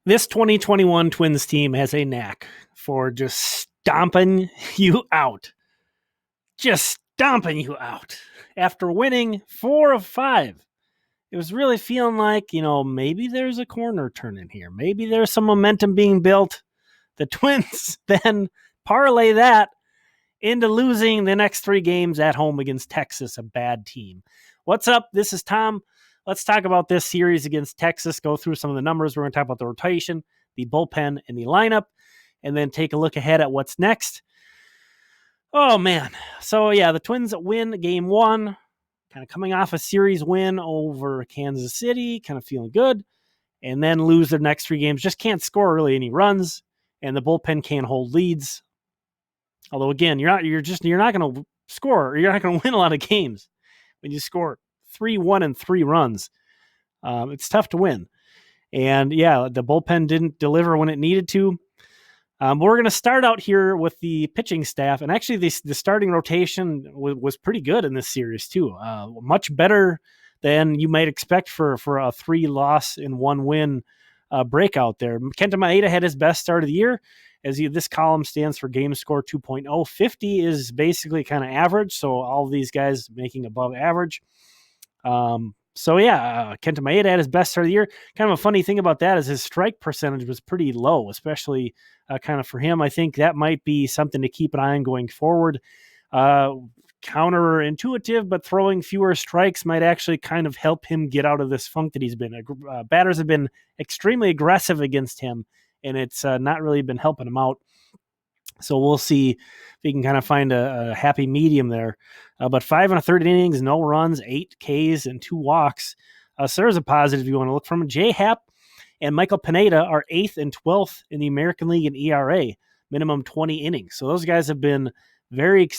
This 2021 Twins team has a knack for just stomping you out. Just stomping you out. After winning 4 of 5, it was really feeling like, maybe there's a corner turning here. Maybe there's some momentum being built. The Twins then parlay that into losing the next 3 games at home against Texas, a bad team. What's up? This is Tom. Let's talk about this series against Texas, go through some of the numbers. We're going to talk about the rotation, the bullpen, and the lineup, and then take a look ahead at what's next. Oh, man. So, the Twins win game 1, kind of coming off a series win over Kansas City, kind of feeling good, and then lose their next 3 games. Just can't score really any runs, and the bullpen can't hold leads. Although, again, you're not going to score, or you're not going to win a lot of games when you score 3-1 and 3 runs. It's tough to win. And the bullpen didn't deliver when it needed to. We're going to start out here with the pitching staff. And actually, the starting rotation was pretty good in this series, too. Much better than you might expect for a 3-loss and 1-win breakout there. Kenta Maeda had his best start of the year. This column stands for game score 2.0. 50 is basically kind of average, so all of these guys making above average. Kenta Maeda had his best start of the year. Kind of a funny thing about that is his strike percentage was pretty low, especially kind of for him. I think that might be something to keep an eye on going forward. Counterintuitive, but throwing fewer strikes might actually kind of help him get out of this funk that he's been. Batters have been extremely aggressive against him, and it's not really been helping him out. So we'll see if he can kind of find a happy medium there. But 5 1/3 innings, no runs, 8 Ks, and 2 walks. So there's a positive you want to look from. J Happ and Michael Pineda are 8th and 12th in the American League in ERA, minimum 20 innings. So those guys have been very,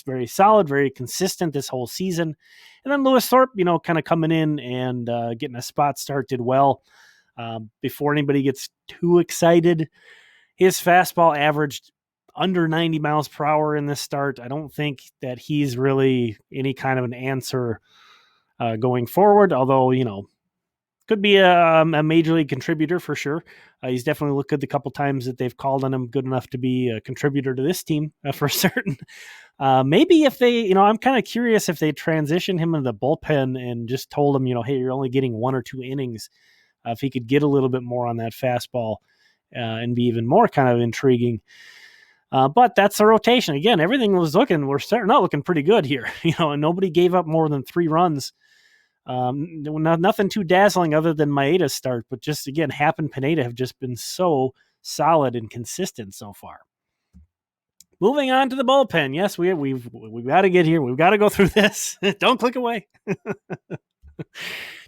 very solid, very consistent this whole season. And then Lewis Thorpe, kind of coming in and getting a spot start did well. Before anybody gets too excited, his fastball averaged under 90 miles per hour in this start. I don't think that he's really any kind of an answer going forward, although, could be a major league contributor for sure. He's definitely looked good the couple times that they've called on him, good enough to be a contributor to this team for certain. Maybe if they, I'm kind of curious if they transition him into the bullpen and just told him, hey, you're only getting 1 or 2 innings. If he could get a little bit more on that fastball and be even more kind of intriguing. But that's the rotation. Again, everything we're starting out looking pretty good here, and nobody gave up more than 3 runs. Nothing too dazzling other than Maeda's start, but just, again, Happ and Pineda have just been so solid and consistent so far. Moving on to the bullpen. Yes, we've got to get here. We've got to go through this. Don't click away.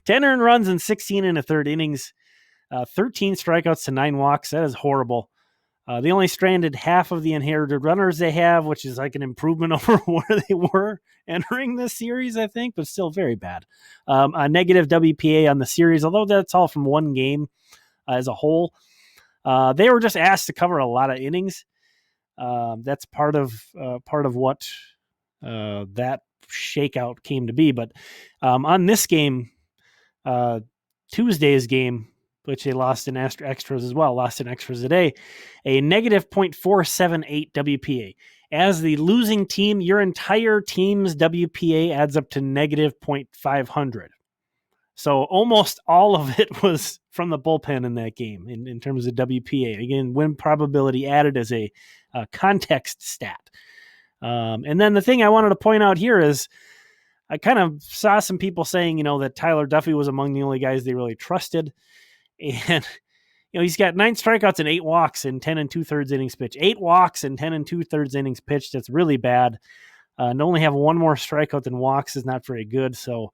10 earned runs in 16 1/3 innings, 13 strikeouts to 9 walks. That is horrible. They only stranded half of the inherited runners they have, which is like an improvement over where they were entering this series, I think, but still very bad. A negative WPA on the series, although that's all from 1 game as a whole. They were just asked to cover a lot of innings. That's part of what that shakeout came to be. But on this game, Tuesday's game, which they lost in extras as well, lost in extras today, a negative .478 WPA. As the losing team, your entire team's WPA adds up to negative .500. So almost all of it was from the bullpen in that game in terms of WPA. Again, win probability added as a context stat. And then the thing I wanted to point out here is I kind of saw some people saying, that Tyler Duffy was among the only guys they really trusted. And, he's got 9 strikeouts and 8 walks in 10 2/3 innings pitched. 8 walks in 10 2/3 innings pitched. That's really bad. To only have 1 more strikeout than walks is not very good. So,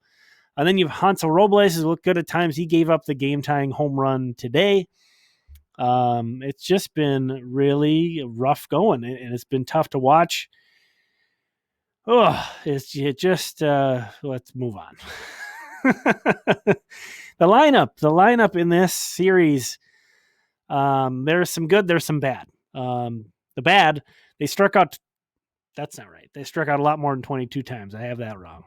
and then you have Hansel Robles, who's looked good at times. He gave up the game-tying home run today. It's just been really rough going, and it's been tough to watch. Let's move on. The lineup in this series, there's some good, there's some bad. The bad, they struck out. That's not right. They struck out a lot more than 22 times. I have that wrong.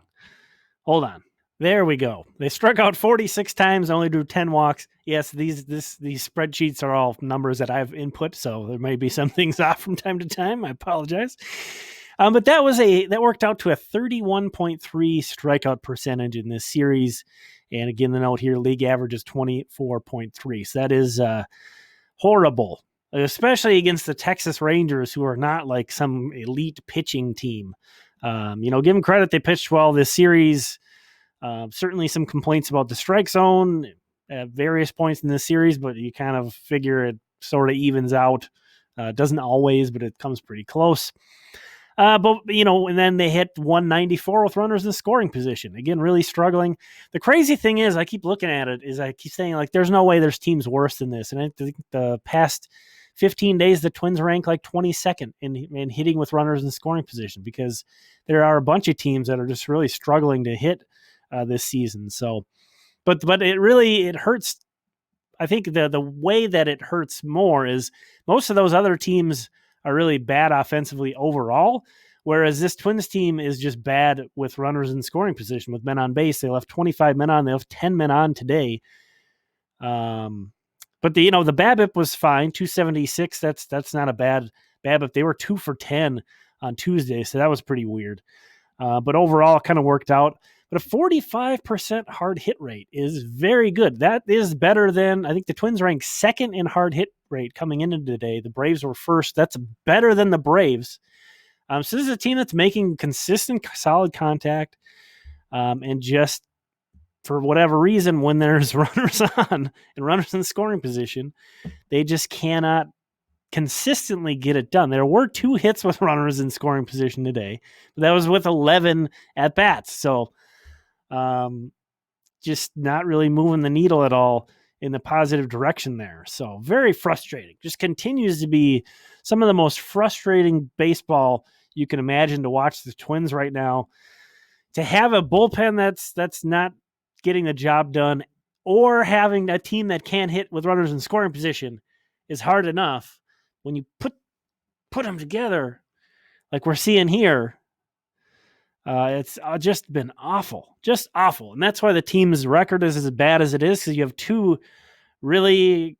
Hold on. There we go. They struck out 46 times, only drew 10 walks. Yes, these spreadsheets are all numbers that I've input, so there may be some things off from time to time. I apologize. But that worked out to a 31.3 strikeout percentage in this series. And again, the note here, league average is 24.3. So that is horrible, especially against the Texas Rangers, who are not like some elite pitching team. Give them credit. They pitched well this series. Certainly some complaints about the strike zone at various points in this series, but you kind of figure it sort of evens out. Doesn't always, but it comes pretty close. And then they hit 194 with runners in scoring position. Again, really struggling. The crazy thing is, I keep looking at it, is I keep saying, like, there's no way there's teams worse than this. And I think the past 15 days, the Twins rank like 22nd in hitting with runners in scoring position, because there are a bunch of teams that are just really struggling to hit this season. So, but it hurts. I think the way that it hurts more is most of those other teams are really bad offensively overall, whereas this Twins team is just bad with runners in scoring position with men on base. They left 25 men on. They left 10 men on today. But the BABIP was fine, 276. That's not a bad BABIP. They were 2 for 10 on Tuesday, so that was pretty weird. But overall, it kind of worked out. But a 45% hard hit rate is very good. That is better than, I think the Twins ranked second in hard hit rate coming into today. The Braves were first. That's better than the Braves. So this is a team that's making consistent, solid contact. And just for whatever reason, when there's runners on and runners in scoring position, they just cannot consistently get it done. There were 2 hits with runners in scoring position today, but that was with 11 at bats. So, just not really moving the needle at all in the positive direction there. So very frustrating. Just continues to be some of the most frustrating baseball you can imagine to watch the Twins right now. To have a bullpen that's not getting the job done, or having a team that can't hit with runners in scoring position is hard enough. When you put them together, like we're seeing here, it's just been awful, just awful. And that's why the team's record is as bad as it is, because you have 2 really,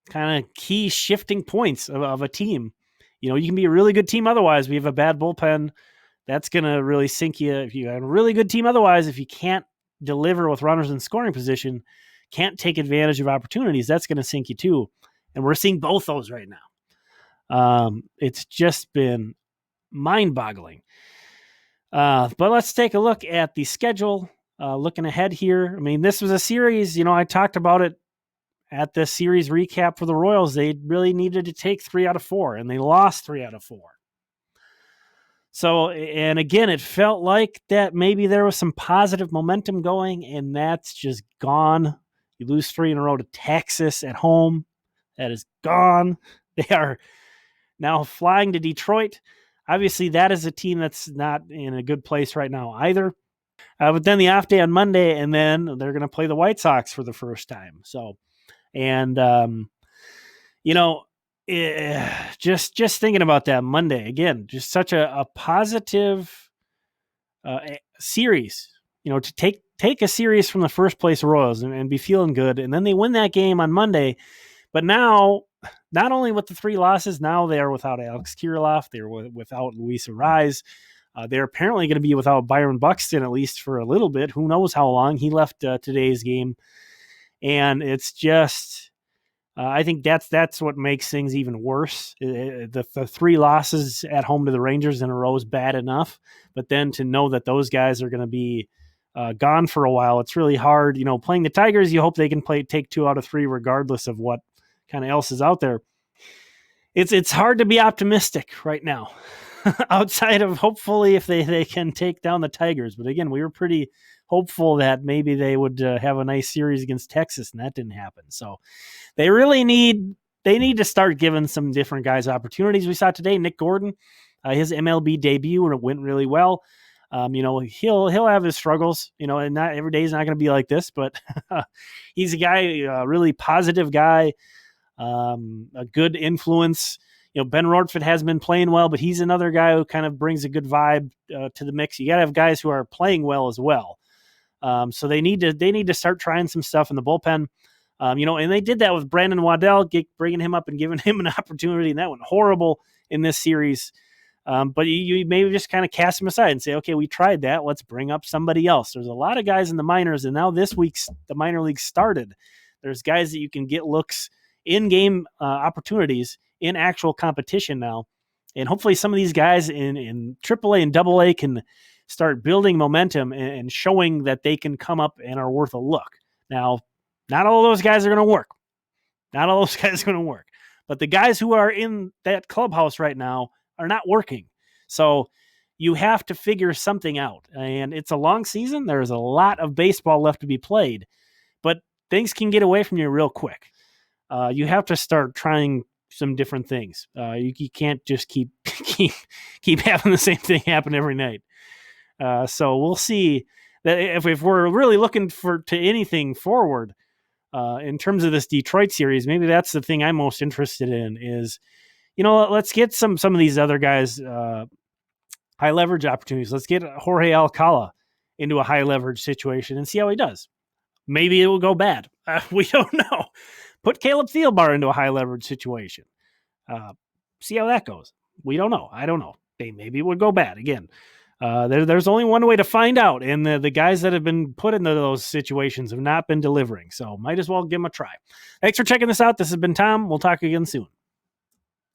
kind of key shifting points of a team. You can be a really good team otherwise. We have a bad bullpen. That's going to really sink you. If you have a really good team otherwise, if you can't deliver with runners in scoring position, can't take advantage of opportunities, that's going to sink you too. And we're seeing both those right now. It's just been mind-boggling. But let's take a look at the schedule. Looking ahead here, I mean, this was a series, I talked about it at the series recap for the Royals. They really needed to take 3 out of 4, and they lost 3 out of 4. So, and again, it felt like that maybe there was some positive momentum going, and that's just gone. You lose 3 in a row to Texas at home. That is gone. They are now flying to Detroit. Obviously, that is a team that's not in a good place right now either. But then the off day on Monday, and then they're going to play the White Sox for the first time. So, and, just thinking about that Monday, again, just such a positive series, to take a series from the first place Royals and be feeling good. And then they win that game on Monday. But now, not only with the 3 losses, now they are without Alex Kirilloff. They're without Luis Arraez. They're apparently going to be without Byron Buxton, at least for a little bit. Who knows how long? He left today's game. And it's just, I think that's what makes things even worse. The 3 losses at home to the Rangers in a row is bad enough. But then to know that those guys are going to be gone for a while, it's really hard. Playing the Tigers, you hope they can take 2 out of 3 regardless of what kind of else is out there. It's hard to be optimistic right now outside of hopefully if they can take down the Tigers. But again, we were pretty hopeful that maybe they would have a nice series against Texas, and that didn't happen. So they really need to start giving some different guys opportunities. We saw today Nick Gordon, his MLB debut, and it went really well. He'll have his struggles, and not every day is not going to be like this, but he's a guy, a really positive guy, a good influence. Ben Rortford has been playing well, but he's another guy who kind of brings a good vibe to the mix. You got to have guys who are playing well as well. So they need to start trying some stuff in the bullpen. And they did that with Brandon Waddell, bringing him up and giving him an opportunity, and that went horrible in this series. But you maybe just kind of cast him aside and say, okay, we tried that. Let's bring up somebody else. There's a lot of guys in the minors, and now this week's the minor league started. There's guys that you can get looks in-game opportunities in actual competition now. And hopefully some of these guys in AAA and AA can start building momentum and showing that they can come up and are worth a look. Now, not all those guys are going to work. Not all those guys are going to work. But the guys who are in that clubhouse right now are not working. So you have to figure something out. And it's a long season. There's a lot of baseball left to be played. But things can get away from you real quick. You have to start trying some different things. You can't just keep having the same thing happen every night. So we'll see that if we're really looking to anything forward in terms of this Detroit series, maybe that's the thing I'm most interested in is, let's get some of these other guys high leverage opportunities. Let's get Jorge Alcala into a high leverage situation and see how he does. Maybe it will go bad. We don't know. Put Caleb Thielbar into a high leverage situation. See how that goes. We don't know. I don't know. Maybe it would go bad again. There's only one way to find out, and the guys that have been put into those situations have not been delivering, so might as well give them a try. Thanks for checking this out. This has been Tom. We'll talk again soon.